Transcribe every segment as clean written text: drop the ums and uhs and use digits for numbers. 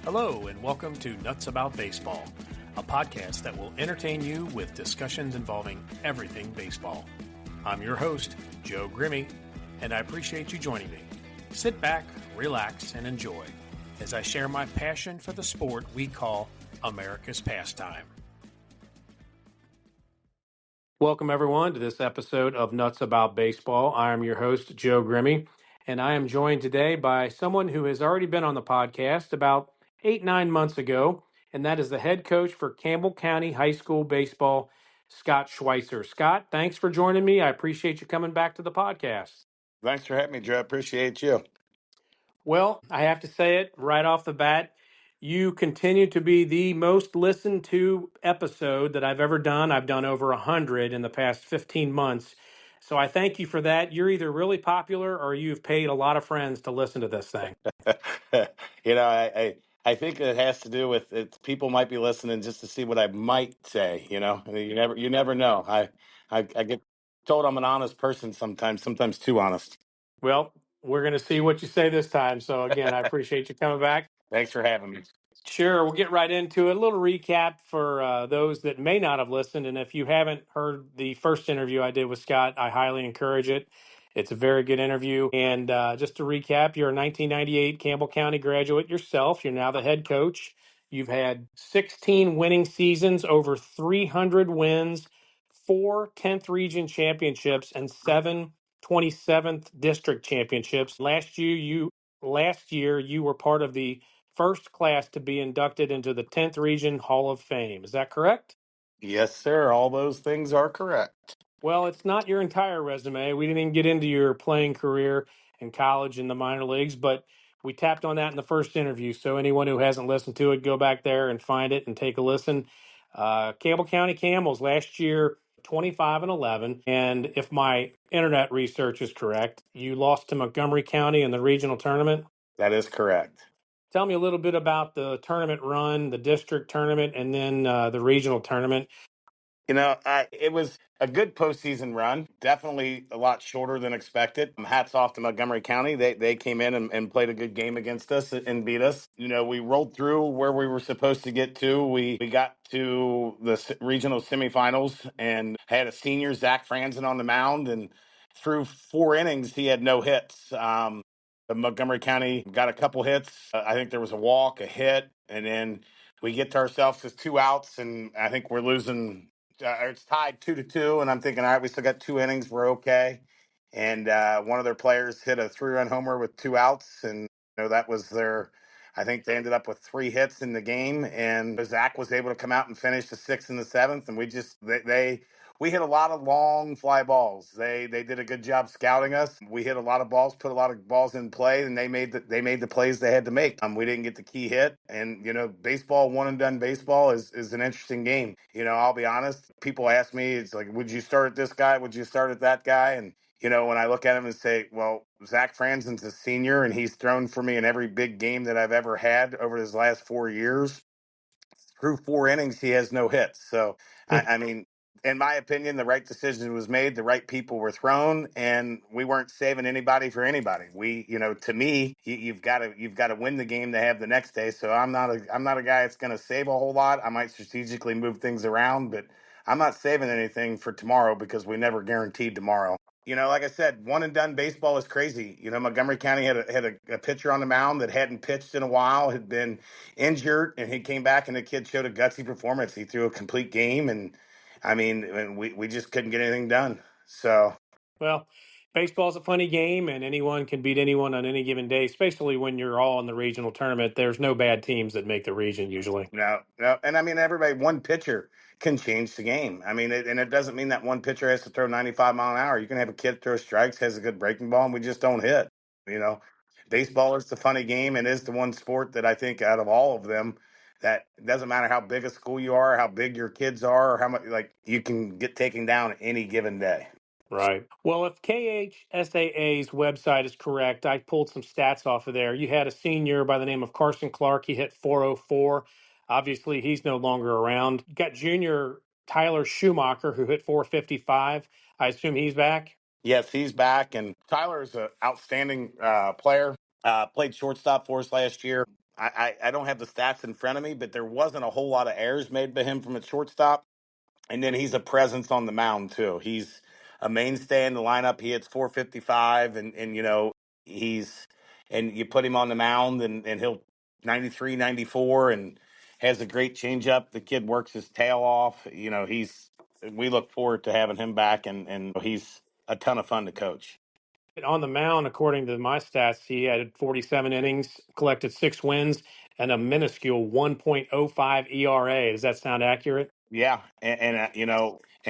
Hello, and welcome to Nuts About Baseball, a podcast that will entertain you with discussions involving everything baseball. I'm your host, Joe Grimme, and I appreciate you joining me. Sit back, relax, and enjoy as I share my passion for the sport we call America's pastime. Welcome, everyone, to this episode of Nuts About Baseball. I am your host, Joe Grimme, and I am joined today by someone who has already been on the podcast about 8-9 months ago, and that is the head coach for Campbell County High School Baseball, Scott Schweitzer. Scott, thanks for joining me. I appreciate you coming back to the podcast. Thanks for having me, Joe. I appreciate you. Well, I have to say it right off the bat. You continue to be the most listened to episode that I've ever done. I've done over 100 in the past 15 months. So I thank you for that. You're either really popular or you've paid a lot of friends to listen to this thing. I think it has to do with it. People might be listening just to see what I might say. You never know. I get told I'm an honest person sometimes too honest. Well, we're going to see what you say this time. So again, I appreciate you coming back. Thanks for having me. Sure, we'll get right into it. A little recap for those that may not have listened. And if you haven't heard the first interview I did with Scott, I highly encourage it. It's a very good interview. And just to recap, you're a 1998 Campbell County graduate yourself. You're now the head coach. You've had 16 winning seasons, over 300 wins, 4 10th region championships, and 7 27th district championships. Last year you were part of the first class to be inducted into the 10th Region Hall of Fame. Is that correct? Yes, sir. All those things are correct. Well, it's not your entire resume. We didn't even get into your playing career in college and the minor leagues, but we tapped on that in the first interview. So anyone who hasn't listened to it, go back there and find it and take a listen. Campbell County Camels last year, 25-11. And if my internet research is correct, you lost to Montgomery County in the regional tournament. That is correct. Tell me a little bit about the tournament run, the district tournament, and then the regional tournament. It was a good postseason run. Definitely a lot shorter than expected. Hats off to Montgomery County. They came in and played a good game against us and beat us. We rolled through where we were supposed to get to. We got to the regional semifinals and had a senior, Zach Franzen, on the mound. And through 4 innings, he had no hits. Montgomery County got a couple hits. I think there was a walk, a hit, and then we get to ourselves as 2 outs, and I think we're losing. It's tied 2-2, and I'm thinking, all right, we still got 2 innings, we're okay. And one of their players hit a 3-run homer with 2 outs, and that was their. I think they ended up with 3 hits in the game, and Zach was able to come out and finish the 6th and the 7th, and we hit a lot of long fly balls. They did a good job scouting us. We hit a lot of balls, put a lot of balls in play, and they made the plays they had to make. We didn't get the key hit, and baseball, one and done baseball is an interesting game. I'll be honest. People ask me, it's like, would you start at this guy? Would you start at that guy? And when I look at him and say, well, Zach Franzen's a senior, and he's thrown for me in every big game that I've ever had over his last 4 years. Through 4 innings, he has no hits. So, I mean, in my opinion, the right decision was made. The right people were thrown, and we weren't saving anybody for anybody. To me, you've got to win the game to have the next day. So I'm not a guy that's going to save a whole lot. I might strategically move things around, but I'm not saving anything for tomorrow because we never guaranteed tomorrow. Like I said, one and done baseball is crazy. Montgomery County had a pitcher on the mound that hadn't pitched in a while, had been injured, and he came back, and the kid showed a gutsy performance. He threw a complete game, and I mean, and we just couldn't get anything done. So, Well, baseball's a funny game, and anyone can beat anyone on any given day, especially when you're all in the regional tournament. There's no bad teams that make the region usually. no, and I mean, one pitcher can change the game. I mean, it doesn't mean that one pitcher has to throw 95 mile an hour. You can have a kid throw strikes, has a good breaking ball, and we just don't hit. You know, Baseball is the funny game and is the one sport that I think out of all of them that it doesn't matter how big a school you are, how big your kids are, or how much you can get taken down any given day. Right. Well, if KHSAA's website is correct, I pulled some stats off of there. You had a senior by the name of Carson Clark. He hit 404. Obviously, he's no longer around. You got junior Tyler Schumacher, who hit 455. I assume he's back. Yes, he's back, and Tyler is an outstanding player. Played shortstop for us last year. I don't have the stats in front of me, but there wasn't a whole lot of errors made by him from a shortstop. And then he's a presence on the mound too. He's a mainstay in the lineup. He hits 455, and he's and you put him on the mound, and he'll 93, 94, and has a great changeup. The kid works his tail off. He's we look forward to having him back, and he's a ton of fun to coach. On the mound, according to my stats, he had 47 innings, collected 6 wins, and a minuscule 1.05 ERA. Does that sound accurate? Yeah, and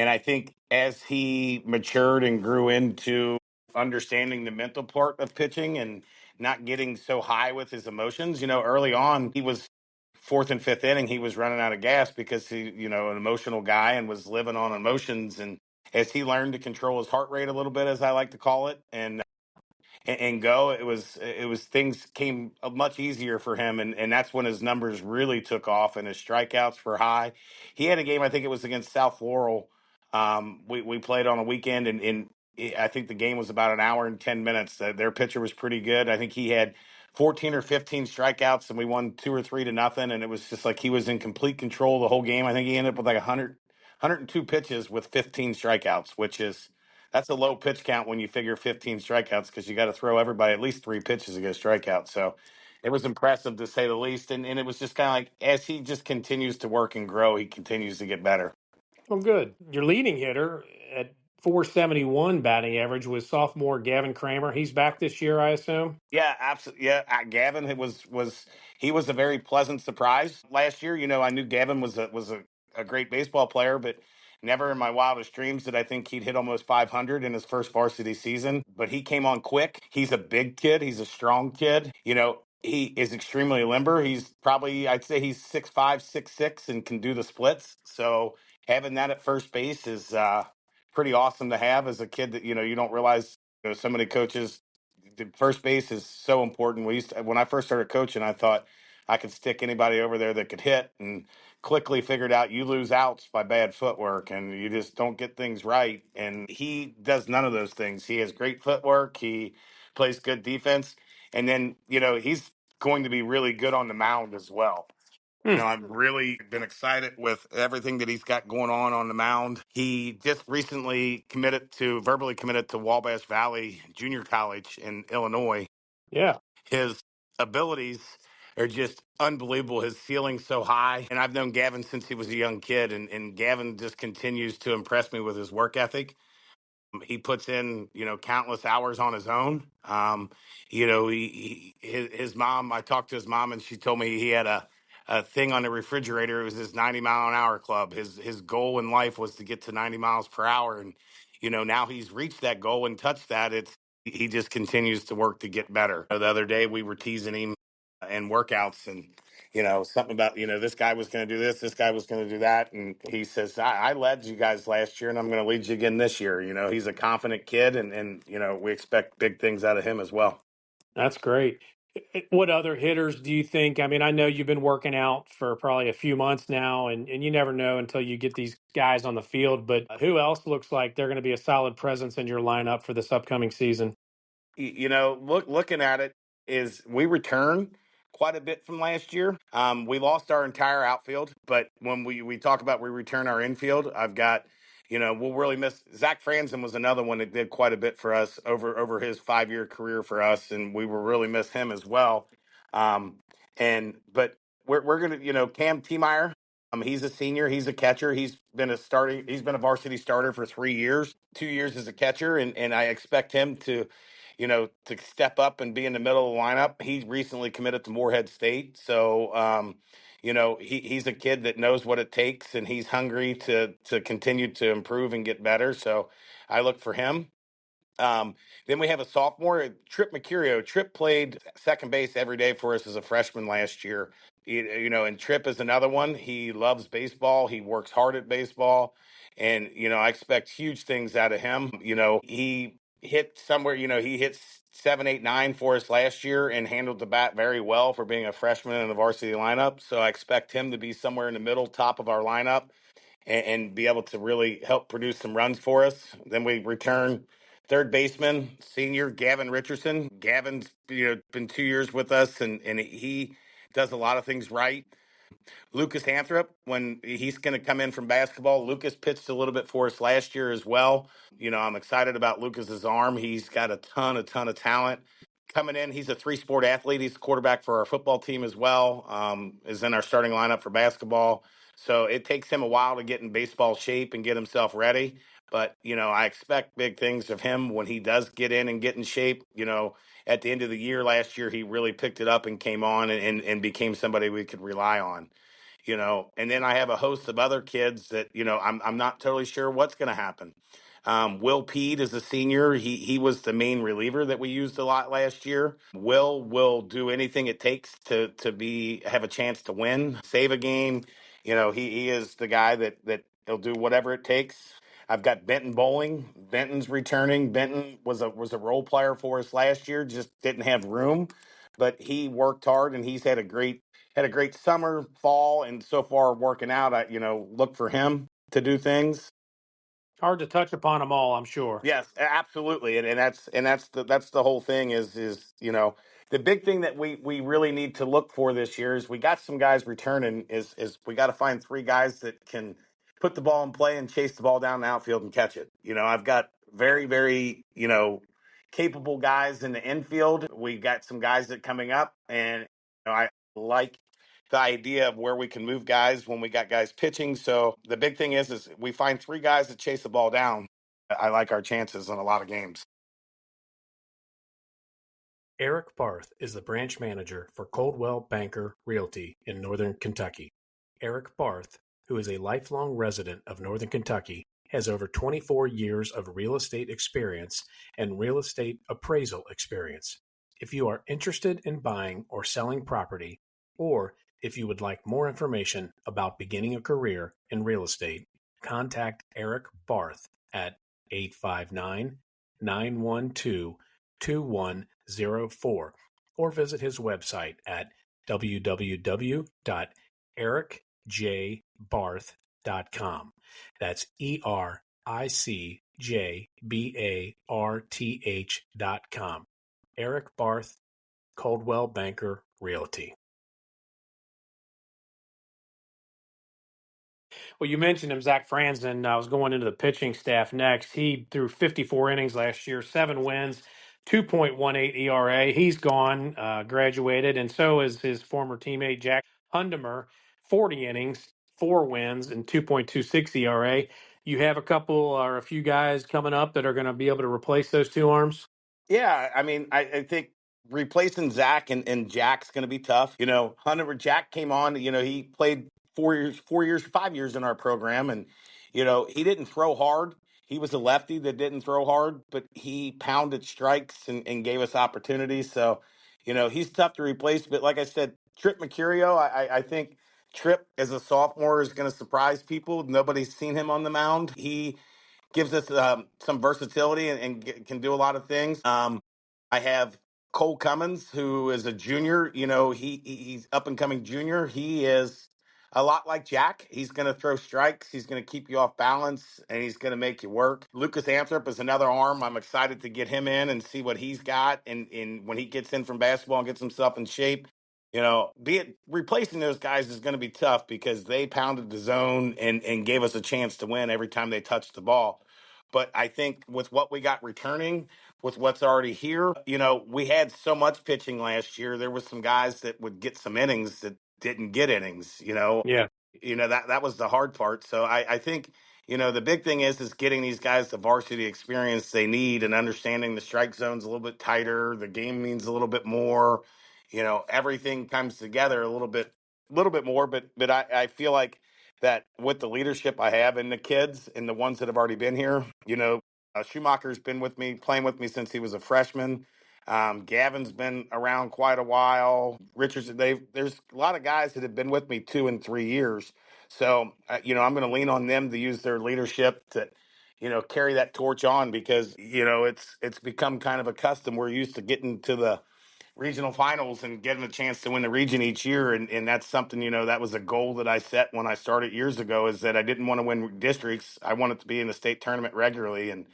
I think as he matured and grew into understanding the mental part of pitching and not getting so high with his emotions, early on he was fourth and fifth inning, he was running out of gas because he, an emotional guy and was living on emotions. And as he learned to control his heart rate a little bit, as I like to call it, and go, it was things came much easier for him, and that's when his numbers really took off and his strikeouts were high. He had a game, I think it was against South Laurel. We played on a weekend, and I think the game was about an hour and 10 minutes. Their pitcher was pretty good. I think he had 14 or 15 strikeouts, and we won 2 or 3 to nothing. And it was just like he was in complete control the whole game. I think he ended up with like 102 pitches with 15 strikeouts, which is that's a low pitch count when you figure 15 strikeouts, because you got to throw everybody at least 3 pitches to get a strikeout. So it was impressive to say the least. And it was just kind of like as he just continues to work and grow, he continues to get better. Well, good. Your leading hitter at 471 batting average was sophomore Gavin Kramer. He's back this year, I assume. Yeah, absolutely. Yeah, Gavin was he was a very pleasant surprise last year. I knew Gavin was a great baseball player, but never in my wildest dreams did I think he'd hit almost 500 in his first varsity season. But he came on quick. He's a big kid. He's a strong kid. He is extremely limber. He's probably, I'd say he's 6'5", 6'6", and can do the splits. So having that at first base is pretty awesome to have as a kid that you don't realize. So many coaches, the first base is so important. When I first started coaching, I thought I could stick anybody over there that could hit, and quickly figured out you lose outs by bad footwork and you just don't get things right. And he does none of those things. He has great footwork. He plays good defense. And then, he's going to be really good on the mound as well. Hmm. I've really been excited with everything that he's got going on the mound. He just recently verbally committed to Wabash Valley Junior College in Illinois. Yeah. His abilities are just unbelievable. His ceiling's so high. And I've known Gavin since he was a young kid, and Gavin just continues to impress me with his work ethic. He puts in, countless hours on his own. His mom, I talked to his mom and she told me he had a thing on the refrigerator. It was his 90-mile-an-hour club. His goal in life was to get to 90 miles per hour. And, now he's reached that goal and touched that. He just continues to work to get better. The other day we were teasing him in workouts, and something about, this guy was going to do this guy was going to do that. And he says, I led you guys last year and I'm going to lead you again this year. He's a confident kid, and we expect big things out of him as well. That's great. What other hitters do you think? I mean, I know you've been working out for probably a few months now, and you never know until you get these guys on the field, but who else looks like they're going to be a solid presence in your lineup for this upcoming season? Looking at it, is we return quite a bit from last year. We lost our entire outfield, but when we talk about we return our infield, I've got, we'll really miss Zach Franzen was another one that did quite a bit for us over his 5-year career for us, and we will really miss him as well. But we're gonna, Cam Tiemeyer. He's a senior. He's a catcher. He's been a varsity starter for 3 years, 2 years as a catcher, and I expect him to step up and be in the middle of the lineup. He recently committed to Morehead State. So, he's a kid that knows what it takes, and he's hungry to continue to improve and get better. So I look for him. Then we have a sophomore, Trip Mercurio. Trip played second base every day for us as a freshman last year. And Trip is another one. He loves baseball. He works hard at baseball. And, I expect huge things out of him. He hit somewhere, he hit 7, 8, 9 for us last year and handled the bat very well for being a freshman in the varsity lineup. So I expect him to be somewhere in the middle, top of our lineup, and be able to really help produce some runs for us. Then we return third baseman, senior Gavin Richardson. Gavin's been 2 years with us, and he does a lot of things right. Lucas Anthrop, when he's going to come in from basketball, Lucas pitched a little bit for us last year as well. I'm excited about Lucas's arm. He's got a ton of talent coming in. He's a three-sport athlete. He's the quarterback for our football team as well. Is in our starting lineup for basketball. So it takes him a while to get in baseball shape and get himself ready. But I expect big things of him when he does get in and get in shape. At the end of the year last year, he really picked it up and came on and became somebody we could rely on. And then I have a host of other kids that I'm not totally sure what's going to happen. Will Peed is a senior. He was the main reliever that we used a lot last year. Will do anything it takes to have a chance to win, save a game. He is the guy that he'll do whatever it takes. I've got Benton Bowling. Benton's returning. Benton was a role player for us last year. Just didn't have room, but he worked hard and he's had a great summer, fall, and so far working out. I look for him to do things. Hard to touch upon them all, I'm sure. Yes, absolutely, and that's the whole thing is the big thing that we really need to look for this year is we got some guys returning. Is we got to find three guys that can put the ball in play and chase the ball down the outfield and catch it. I've got very very capable guys in the infield. We got some guys that coming up, and I like the idea of where we can move guys when we got guys pitching. So the big thing is we find three guys that chase the ball down. I like our chances in a lot of games. Eric Barth is the branch manager for Coldwell Banker Realty in Northern Kentucky. Eric Barth, who is a lifelong resident of Northern Kentucky, has over 24 years of real estate experience and real estate appraisal experience. If you are interested in buying or selling property, or if you would like more information about beginning a career in real estate, contact Eric Barth at 859 912 2104 or visit his website at www.ericjbarth.com. That's ERICJBARTH.com. Eric Barth, Coldwell Banker Realty. Well, you mentioned him, Zach Franzen. I was going into the pitching staff next. He threw 54 innings last year, 7 wins, 2.18 ERA. He's gone, graduated, and so is his former teammate Jack Hundemer, 40 innings, 4 wins, and 2.26 ERA. You have a few guys coming up that are going to be able to replace those two arms? Yeah, I mean, I think replacing Zach and Jack's going to be tough. Hunter Jack came on. He played 4 years, 5 years in our program, and he didn't throw hard. He was a lefty that didn't throw hard, but he pounded strikes and gave us opportunities. So, he's tough to replace. But like I said, Trip Mercurio, I think Trip as a sophomore is going to surprise people. Nobody's seen him on the mound. He gives us some versatility and can do a lot of things. I have Cole Cummins, who is a junior. He's up and coming junior. He is a lot like Jack. He's going to throw strikes. He's going to keep you off balance, and he's going to make you work. Lucas Anthrop is another arm. I'm excited to get him in and see what he's got. And when he gets in from basketball and gets himself in shape, be it replacing those guys is going to be tough because they pounded the zone and gave us a chance to win every time they touched the ball. But I think with what we got returning, with what's already here, we had so much pitching last year. There was some guys that would get some innings that didn't get innings. Yeah. That was the hard part. So I think the big thing is getting these guys the varsity experience they need and understanding the strike zone's a little bit tighter. The game means a little bit more. Everything comes together a little bit more. But I feel like that with the leadership I have in the kids and the ones that have already been here, Schumacher's been with me, playing with me since he was a freshman. Gavin's been around quite a while. There's a lot of guys that have been with me 2 and 3 years. So, I'm going to lean on them to use their leadership to, carry that torch on because, it's become kind of a custom. We're used to getting to the regional finals and getting a chance to win the region each year. And that's something, that was a goal that I set when I started years ago is that I didn't want to win districts. I wanted to be in the state tournament regularly. And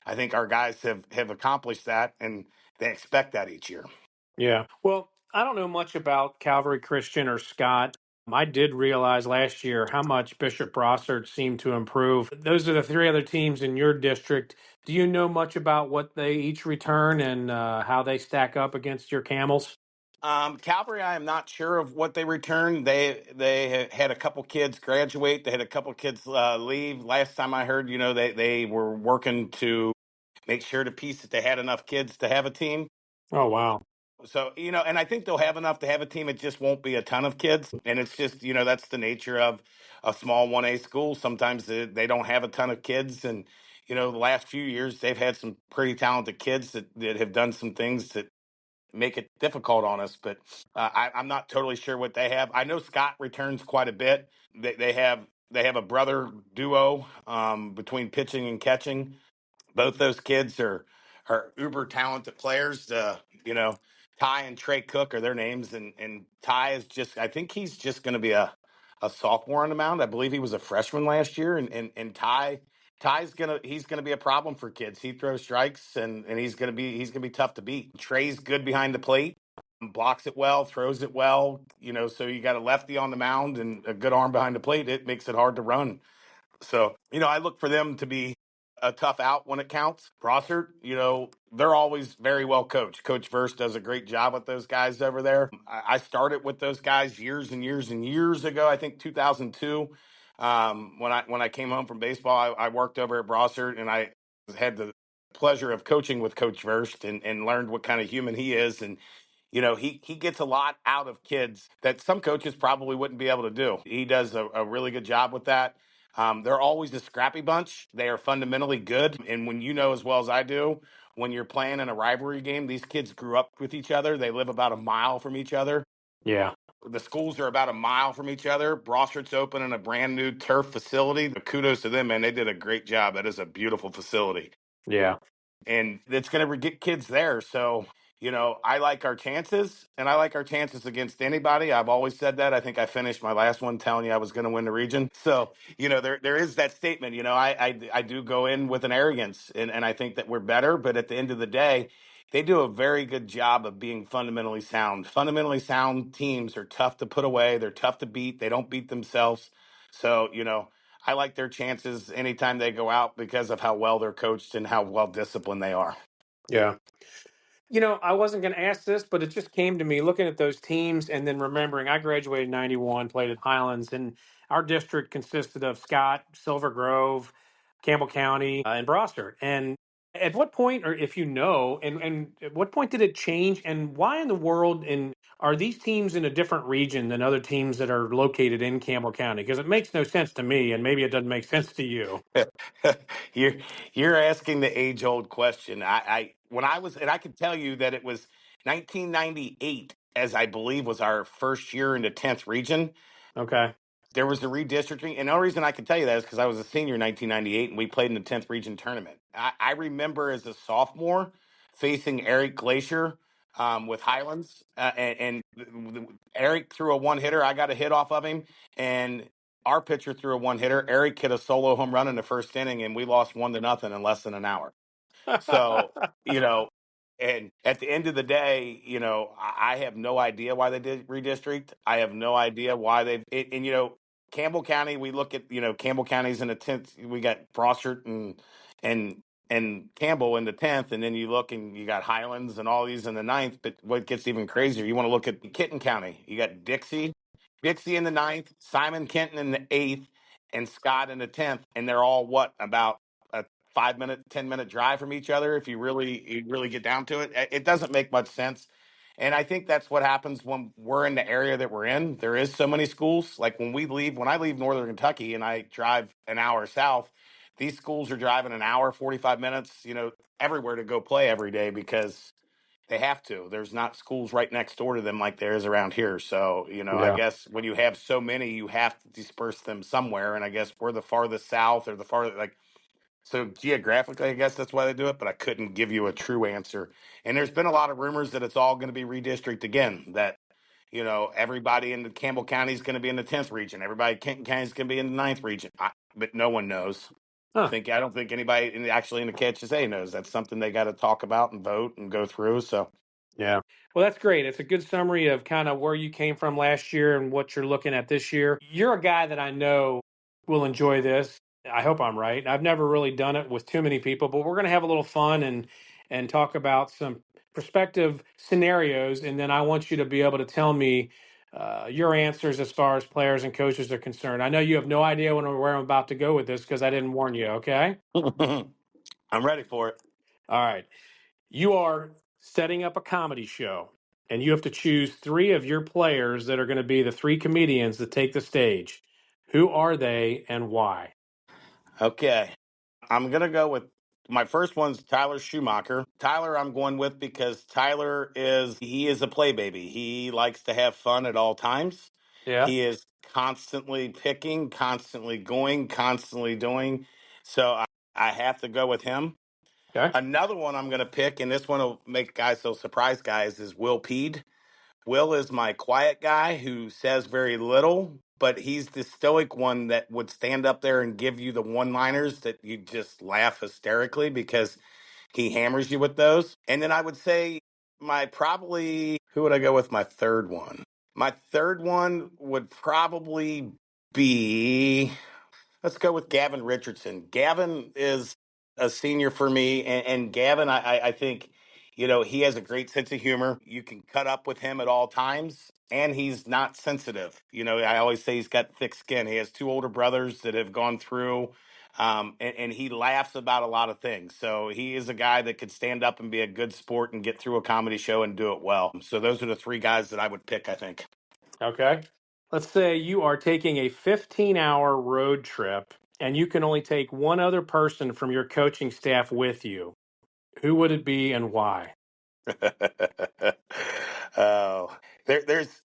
I think our guys have accomplished that and they expect that each year. Yeah. Well, I don't know much about Calvary Christian or Scott. I did realize last year how much Bishop Brossard seemed to improve. Those are the three other teams in your district. Do you know much about what they each return and how they stack up against your Camels? Calvary, I am not sure of what they returned. They had a couple kids graduate. They had a couple kids leave. Last time I heard, they were working to make sure to piece that they had enough kids to have a team. Oh, wow. So, and I think they'll have enough to have a team. It just won't be a ton of kids. And it's just, that's the nature of a small 1A school. Sometimes they don't have a ton of kids. And, the last few years, they've had some pretty talented kids that have done some things that make it difficult on us. But I'm not totally sure what they have. I know Scott returns quite a bit. They have a brother duo between pitching and catching. Both those kids are uber talented players. Ty and Trey Cook are their names, and Ty is just, I think he's just going to be a sophomore on the mound. I believe he was a freshman last year, and he's gonna be a problem for kids. He throws strikes, and he's gonna be tough to beat. Trey's good behind the plate, blocks it well, throws it well. So you got a lefty on the mound and a good arm behind the plate. It makes it hard to run. So, I look for them to be a tough out when it counts. Brossard, they're always very well coached. Coach Verse does a great job with those guys over there. I started with those guys years and years and years ago. I think 2002, when I came home from baseball, I worked over at Brossard, and I had the pleasure of coaching with Coach Verse and learned what kind of human he is. And he gets a lot out of kids that some coaches probably wouldn't be able to do. He does a really good job with that. They're always a scrappy bunch. They are fundamentally good. And when you know as well as I do, when you're playing in a rivalry game, these kids grew up with each other. They live about a mile from each other. Yeah. The schools are about a mile from each other. Brossard's opening a brand new turf facility. Kudos to them, man. They did a great job. That is a beautiful facility. Yeah. And it's going to get kids there. So, I like our chances, and I like our chances against anybody. I've always said that. I think I finished my last one telling you I was going to win the region. So, there is that statement. I do go in with an arrogance, and I think that we're better. But at the end of the day, they do a very good job of being fundamentally sound. Fundamentally sound teams are tough to put away. They're tough to beat. They don't beat themselves. So, I like their chances anytime they go out because of how well they're coached and how well disciplined they are. Yeah. I wasn't going to ask this, but it just came to me looking at those teams and then remembering I graduated in 91, played at Highlands, and our district consisted of Scott, Silver Grove, Campbell County, and Brossard. And at what point, or if and at what point did it change, and why in the world, and are these teams in a different region than other teams that are located in Campbell County? Because it makes no sense to me, and maybe it doesn't make sense to you. you're you're asking the age old question. I when I was, and I can tell you that it was 1998, as I believe was our first year in the 10th region. Okay. There was the redistricting, and the only reason I can tell you that is because I was a senior in 1998, and we played in the 10th region tournament. I remember as a sophomore facing Eric Glacier with Highlands, and Eric threw a one hitter. I got a hit off of him, and our pitcher threw a one hitter. Eric hit a solo home run in the first inning, and we lost 1-0 in less than an hour. So, you know, and at the end of the day, I have no idea why they did redistrict. I have no idea why and Campbell County, we look at, Campbell County's in the 10th. We got Brossart and and Campbell in the 10th, and then you look and you got Highlands and all these in the ninth. But what gets even crazier, you want to look at Kenton County. You got Dixie in the ninth, Simon Kenton in the eighth, and Scott in the 10th, and they're all about a 5-minute, 10-minute drive from each other. If you really get down to it, it doesn't make much sense. And I think that's what happens when we're in the area that we're in. There is so many schools. Like when I leave Northern Kentucky and I drive an hour south, these schools are driving an hour, 45 minutes, everywhere to go play every day because they have to. There's not schools right next door to them like there is around here. So, I Yeah. guess when you have so many, you have to disperse them somewhere. And I guess we're the farthest south or the farthest, like, so geographically, I guess that's why they do it, but I couldn't give you a true answer. And there's been a lot of rumors that it's all going to be redistrict again, that, everybody in the Campbell County is going to be in the 10th region. Everybody in Kenton County is going to be in the ninth region. But no one knows. Huh. I don't think anybody actually in the KHSA knows. That's something they got to talk about and vote and go through. So, Yeah. Well, that's great. It's a good summary of kind of where you came from last year and what you're looking at this year. You're a guy that I know will enjoy this. I hope I'm right. I've never really done it with too many people, but we're going to have a little fun and talk about some prospective scenarios, and then I want you to be able to tell me your answers as far as players and coaches are concerned. I know you have no idea where I'm about to go with this because I didn't warn you. Okay. I'm ready for it. All right. You are setting up a comedy show, and you have to choose three of your players that are going to be the three comedians that take the stage. Who are they and why? Okay. I'm going to go with my first one's Tyler Schumacher. Tyler, I'm going with because he is a play baby. He likes to have fun at all times. Yeah. He is constantly picking, constantly going, constantly doing. So I have to go with him. Okay. Another one I'm going to pick, and this one will make guys so surprised, guys, is Will Peed. Will is my quiet guy who says very little, but he's the stoic one that would stand up there and give you the one liners that you just laugh hysterically because he hammers you with those. And then I would say, who would I go with my third one? My third one would probably be Let's go with Gavin Richardson. Gavin is a senior for me, and Gavin, I think, he has a great sense of humor. You can cut up with him at all times, and he's not sensitive. I always say he's got thick skin. He has two older brothers that have gone through, and he laughs about a lot of things. So he is a guy that could stand up and be a good sport and get through a comedy show and do it well. So those are the three guys that I would pick, I think. Okay. Let's say you are taking a 15-hour road trip and you can only take one other person from your coaching staff with you. Who would it be and why? Oh, there's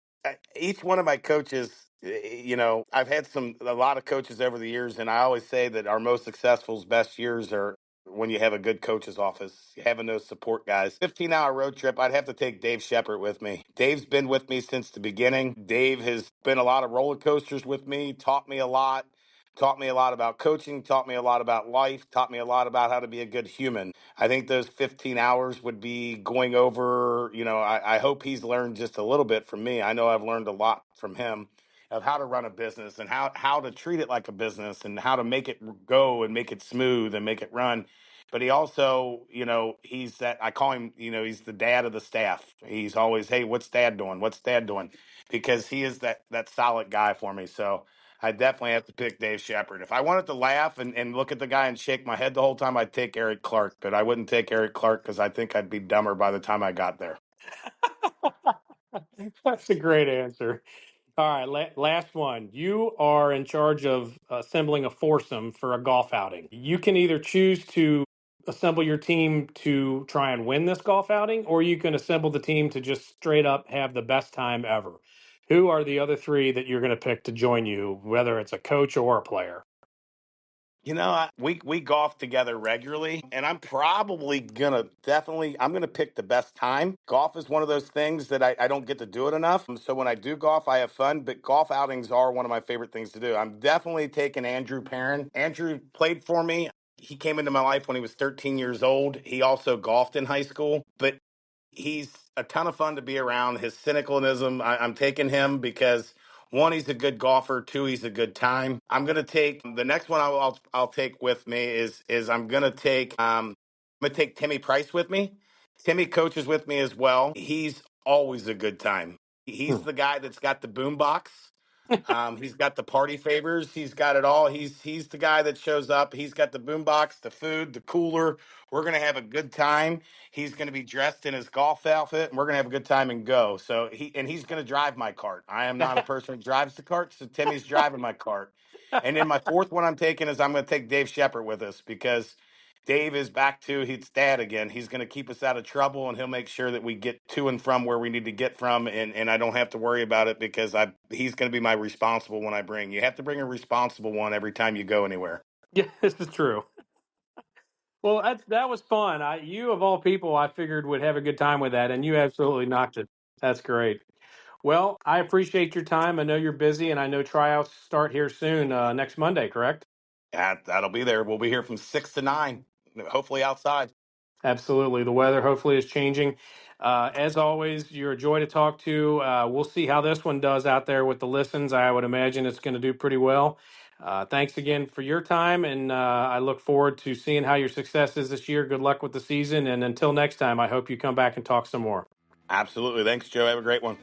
each one of my coaches. I've had a lot of coaches over the years, and I always say that our most successful, best years are when you have a good coach's office, having those support guys. 15-hour road trip, I'd have to take Dave Shepard with me. Dave's been with me since the beginning. Dave has been a lot of roller coasters with me, taught me a lot. Taught me a lot about coaching, taught me a lot about life, taught me a lot about how to be a good human. I think those 15 hours would be going over, I hope he's learned just a little bit from me. I know I've learned a lot from him of how to run a business and how to treat it like a business and how to make it go and make it smooth and make it run. But he also, he's that I call him, he's the dad of the staff. He's always, hey, what's dad doing? What's dad doing? Because he is that solid guy for me. So I definitely have to pick Dave Shepard. If I wanted to laugh and look at the guy and shake my head the whole time, I'd take Eric Clark, but I wouldn't take Eric Clark because I think I'd be dumber by the time I got there. That's a great answer. All right, last one. You are in charge of assembling a foursome for a golf outing. You can either choose to assemble your team to try and win this golf outing, or you can assemble the team to just straight up have the best time ever. Who are the other three that you're going to pick to join you, whether it's a coach or a player? We golf together regularly, and I'm gonna pick the best time. Golf is one of those things that I don't get to do it enough. So when I do golf, I have fun, but golf outings are one of my favorite things to do. I'm definitely taking Andrew Perrin. Andrew played for me. He came into my life when he was 13 years old. He also golfed in high school, but he's a ton of fun to be around. His cynicalism, I'm taking him because one, he's a good golfer. Two, he's a good time. I'm gonna take the next one. I'll take with me is I'm gonna take Timmy Price with me. Timmy coaches with me as well. He's always a good time. He's Hmm. the guy that's got the boom box. He's got the party favors. He's got it all. He's the guy that shows up. He's got the boombox, the food, the cooler. We're gonna have a good time. He's gonna be dressed in his golf outfit, and we're gonna have a good time and go. He's gonna drive my cart. I am not a person who drives the cart, so Timmy's driving my cart. And then my fourth one I'm taking is I'm gonna take Dave Shepard with us because Dave is back to his dad again. He's going to keep us out of trouble, and he'll make sure that we get to and from where we need to get from, and I don't have to worry about it because he's going to be my responsible one I bring. You have to bring a responsible one every time you go anywhere. Yeah, this is true. Well, that was fun. You of all people, I figured would have a good time with that, and you absolutely knocked it. That's great. Well, I appreciate your time. I know you're busy, and I know tryouts start here soon, next Monday, correct? That'll be there. We'll be here from 6 to 9, hopefully outside. Absolutely. The weather hopefully is changing. As always, you're a joy to talk to. We'll see how this one does out there with the listens. I would imagine it's going to do pretty well. Thanks again for your time, and I look forward to seeing how your success is this year. Good luck with the season, and until next time, I hope you come back and talk some more. Absolutely. Thanks, Joe. Have a great one.